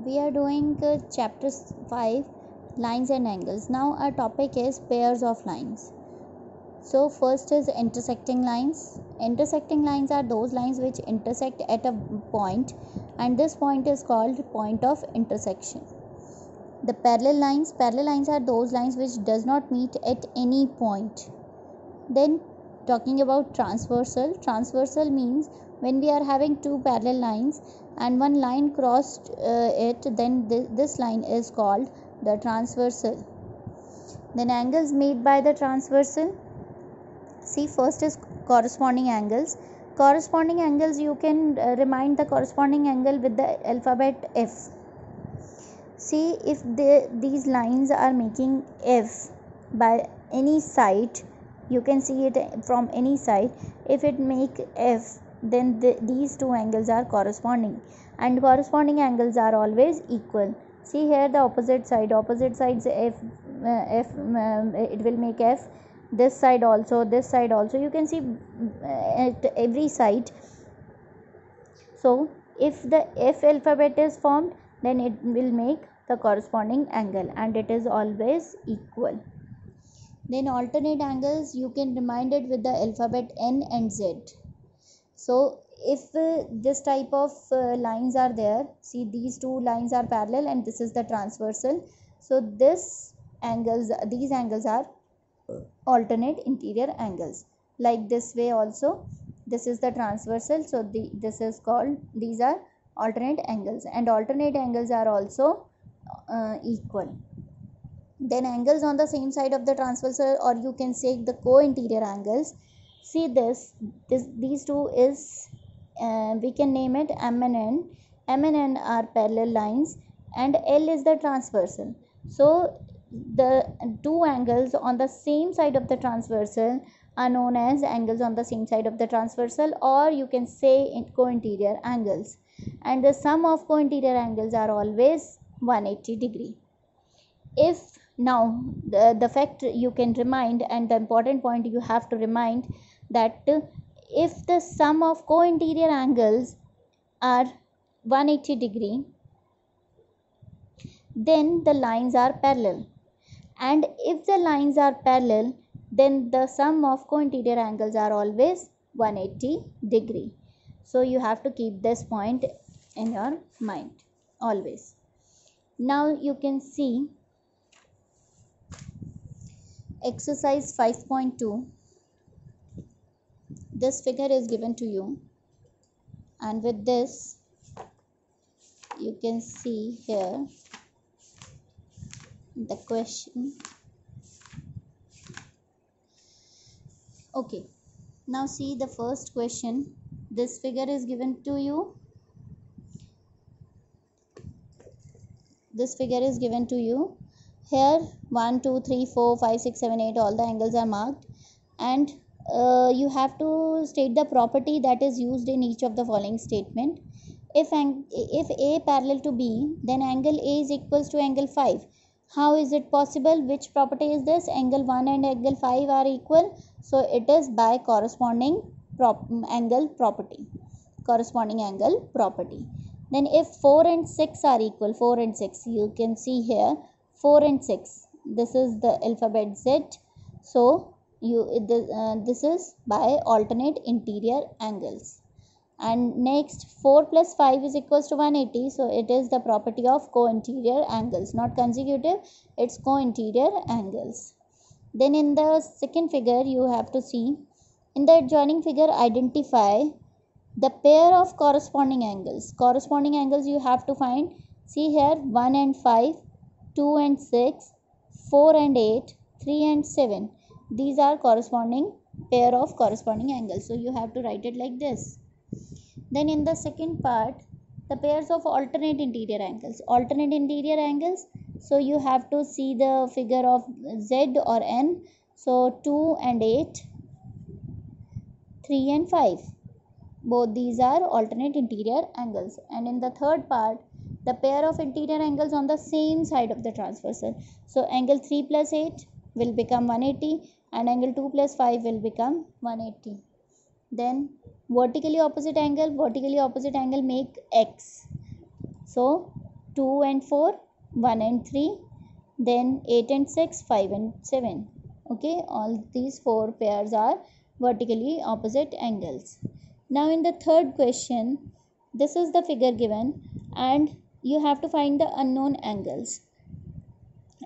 We are doing chapter 5, lines and angles. Now our topic is pairs of lines. So first is intersecting lines. Intersecting lines are those lines which intersect at a point, and this point is called point of intersection. The parallel lines are those lines which does not meet at any point. Then talking about transversal means when we are having two parallel lines and one line crossed it, then this line is called the transversal. Then angles made by the transversal. See, first is corresponding angles. Corresponding angles, you can remind the corresponding angle with the alphabet F. See, if these lines are making F by any side, you can see it from any side. If it make F, then these two angles are corresponding, and corresponding angles are always equal. See here, the opposite sides F, it will make F. This side also. You can see at every side. So if the F alphabet is formed, then it will make the corresponding angle, and it is always equal. Then alternate angles, you can remind it with the alphabet N and Z. So if this type of lines are there, see, these two lines are parallel and this is the transversal. So these angles are alternate interior angles. Like this way also, this is the transversal, so this is called, these are alternate angles, and alternate angles are also equal. Then angles on the same side of the transversal, or you can say the co-interior angles. See these two is we can name it M and N. M and N are parallel lines and L is the transversal. So the two angles on the same side of the transversal are known as angles on the same side of the transversal, or you can say co-interior angles, and the sum of co-interior angles are always 180 degree. If now the fact you can remind, and the important point you have to remind, that if the sum of co-interior angles are 180 degree, then the lines are parallel, and if the lines are parallel, then the sum of co-interior angles are always 180 degree. So you have to keep this point in your mind always. Now you can see exercise 5.2. this figure is given to you, and with this you can see here the question. Okay, now see the first question. This figure is given to you. Here 1 2 3 4 5 6 7 8 all the angles are marked, and you have to state the property that is used in each of the following statement. If A parallel to B, then angle A is equals to angle 5. How is it possible? Which property is this? Angle 1 and angle 5 are equal, so it is by corresponding angle property. Then if 4 and 6 are equal, 4 and 6, you can see here 4 and 6, this is the alphabet Z, so this is by alternate interior angles. And next, 4 plus 5 is equals to 180, so it is the property of co-interior angles, not consecutive, it's co-interior angles. Then in the second figure, you have to see, in the adjoining figure, identify the pair of corresponding angles. Corresponding angles you have to find. See here, 1 and 5, 2 and 6, 4 and 8, 3 and 7. These are corresponding pair of corresponding angles, so you have to write it like this. Then in the second part, the pairs of alternate interior angles. So you have to see the figure of Z or N. So 2 and 8, 3 and 5. Both these are alternate interior angles. And in the third part, the pair of interior angles on the same side of the transversal. So angle 3 plus 8 will become 180, and angle 2 plus 5 will become 180. Then vertically opposite angle make x. So 2 and 4, 1 and 3, then 8 and 6, 5 and 7. Okay, all these four pairs are vertically opposite angles. Now in the third question, this is the figure given and you have to find the unknown angles.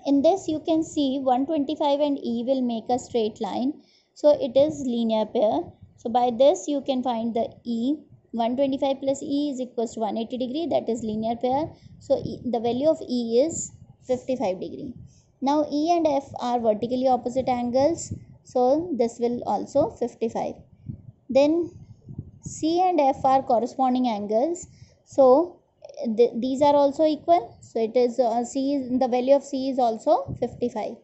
In this you can see 125 and E will make a straight line, so it is linear pair. So by this you can find the E. 125 plus E is equals to 180 degree, that is linear pair. So the value of E is 55 degree. Now E and F are vertically opposite angles, so this will also 55. Then C and F are corresponding angles, so these are also equal, so it is the value of C is also 55.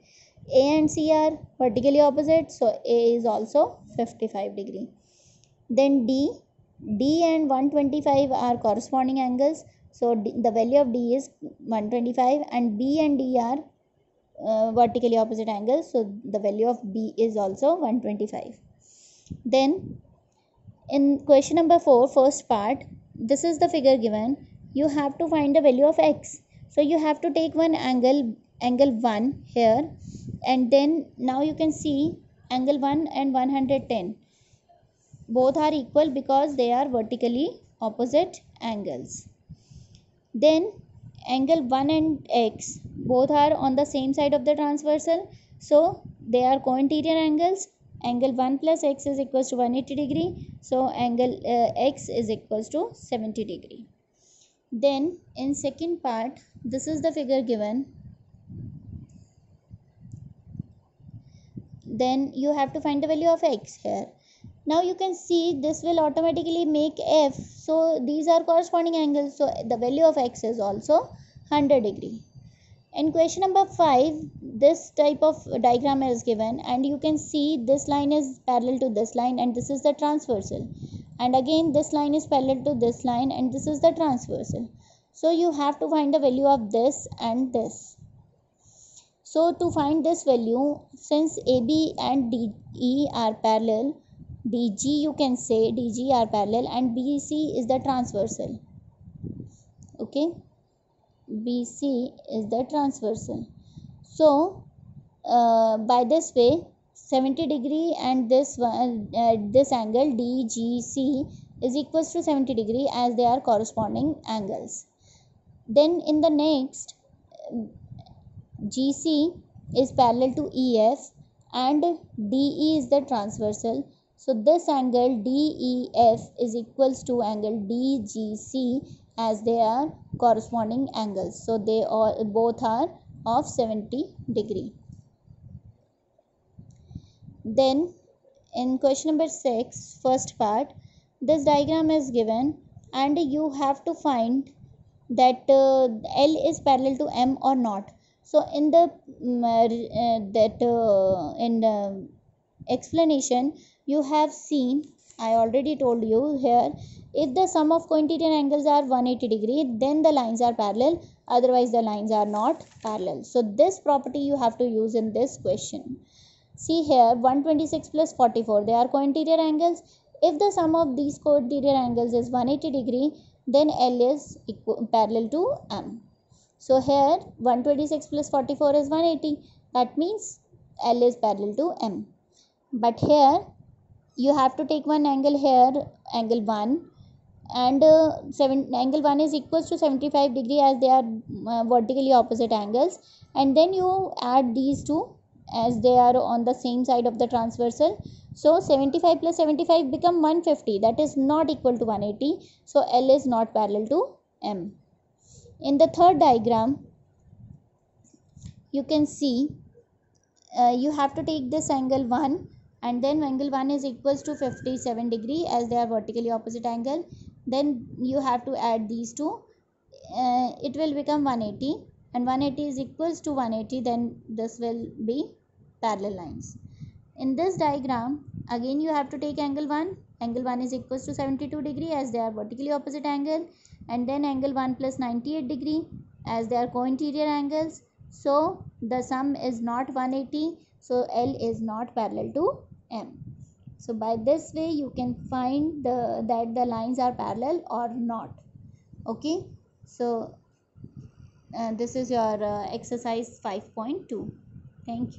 A and C are vertically opposite, so A is also 55 degree. Then D and 125 are corresponding angles, so the value of D is 125, and B and D are vertically opposite angles, so the value of B is also 125. Then in question number 4, first part, this is the figure given. You have to find the value of x. So you have to take one angle 1 here, and then now you can see angle 1 and 110. Both are equal because they are vertically opposite angles. Then angle 1 and x both are on the same side of the transversal, so they are co-interior angles. Angle 1 plus x is equals to 180 degree, so angle x is equals to 70 degree. Then in second part, this is the figure given. Then you have to find the value of x here. Now you can see this will automatically make f, so these are corresponding angles, so the value of x is also 100 degree. In question number 5, this type of diagram is given, and you can see this line is parallel to this line, and this is the transversal, and again this line is parallel to this line, and this is the transversal. So you have to find the value of this and this. So to find this value, since AB and DE are parallel, DG you can say DG are parallel, and BC is the transversal. Okay, BC is the transversal. So by this way 70 degree and this angle DGC is equals to 70 degree, as they are corresponding angles. Then in the next, GC is parallel to EF and DE is the transversal. So this angle DEF is equals to angle DGC, as they are corresponding angles. So they all both are of 70 degree. Then in question number 6, first part, this diagram is given and you have to find that L is parallel to M or not. So in the explanation you have seen, I already told you here, if the sum of co-interior angles are 180 degree, then the lines are parallel, otherwise the lines are not parallel. So this property you have to use in this question. See here, 126 plus 44, they are co-interior angles. If the sum of these co-interior angles is 180 degree, then L is parallel to M. So here 126 plus 44 is 180, that means L is parallel to M. But here you have to take one angle here, angle 1, and angle 1 is equals to 75 degree, as they are vertically opposite angles, and then you add these two as they are on the same side of the transversal. So 75 plus 75 become 150, that is not equal to 180, so L is not parallel to M. In the third diagram you can see you have to take this angle 1, and then angle 1 is equals to 57 degree, as they are vertically opposite angle. Then you have to add these two, it will become 180, and 180 is equals to 180, then this will be parallel lines. In this diagram again you have to take angle 1, angle 1 is equals to 72 degree, as they are vertically opposite angle, and then angle 1 plus 98 degree, as they are co-interior angles. So the sum is not 180, so L is not parallel to M. So by this way you can find that the lines are parallel or not. Okay, so this is your exercise 5.2. Thank you.